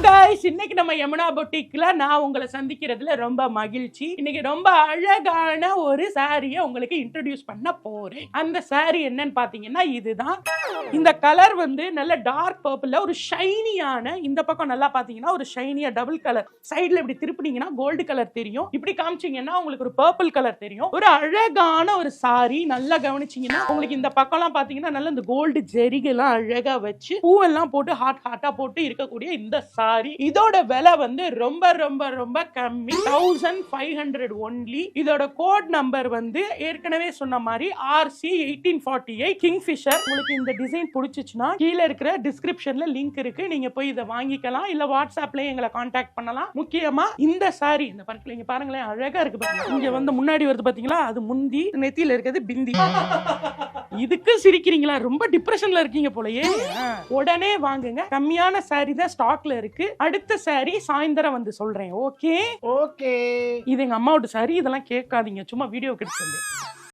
Guys இன்னைக்கு நம்ம யமுனா பொட்டிக்ல நான் உங்களை சந்திக்கிறதுல ரொம்ப மகிழ்ச்சி. இன்னைக்கு ரொம்ப அழகான ஒரு சாரியை உங்களுக்கு இன்ட்ரோடியூஸ் பண்ண போறேன். அந்த சாரி என்னன்னு பாத்தீங்கன்னா இதுதான். இந்த கலர் வந்து நல்ல டார்க் பர்பிள்ல ஒரு ஷைனியான, இந்த பக்கம் நல்லா பாத்தீங்கன்னா ஒரு ஷைனியா டபுள் கலர், சைடுல இப்படி திருப்பினீங்கன்னா கோல்டு கலர் தெரியும், இப்படி காமிச்சீங்கன்னா உங்களுக்கு ஒரு பர்பிள் கலர் தெரியும். ஒரு அழகான ஒரு சாரி. நல்லா கவனிச்சீங்கன்னா உங்களுக்கு இந்த பக்கம்லாம் பாத்தீங்கன்னா நல்ல இந்த கோல்டு ஜெரிகெல்லாம் அழகா வச்சு பூவெல்லாம் போட்டு ஹாட் ஹாட்டா போட்டு இருக்கக்கூடிய இந்த சாரி. இதோட விலை வந்து ரொம்ப ரொம்ப ரொம்ப கம்மி, 1500 ஒன்லி. இதோட கோட் நம்பர் வந்து ஏற்கனவே சொன்ன மாதிரி RC1848 கிங்ஃபிஷர். உங்களுக்கு இந்த டிசைன் பிடிச்சிச்சுன்னா கீழே இருக்கிற டிஸ்கிரிப்ஷன்ல லிங்க் இருக்கு, நீங்க போய் இதை வாங்கிக்கலாம். இல்ல வாட்ஸ்அப்லயே எங்களை கான்டாக்ட் பண்ணலாம். முக்கியமா இந்த சாரி இந்த பர்க்கில் இங்க பாருங்களேன், அழகா இருக்கு பாருங்க. இங்க வந்து முன்னாடி வருது பாத்தீங்களா, அது முந்தி, நெத்தியில இருக்கிறது பிந்தி. இதுக்கு சிரிக்கிறீங்களா? ரொம்ப டிப்ரெஷன்ல இருக்கீங்க போலயே. உடனே வாங்குங்க, கம்மியான சாரி தான் ஸ்டாக்ல இருக்கு. அடுத்த சாரி சாயந்தரம் வந்து சொல்றேன். Okay okay. இது எங்க அம்மாவோட சாரி, இதெல்லாம் கேட்காதீங்க, சும்மா வீடியோ கிட்ட சொல்லு.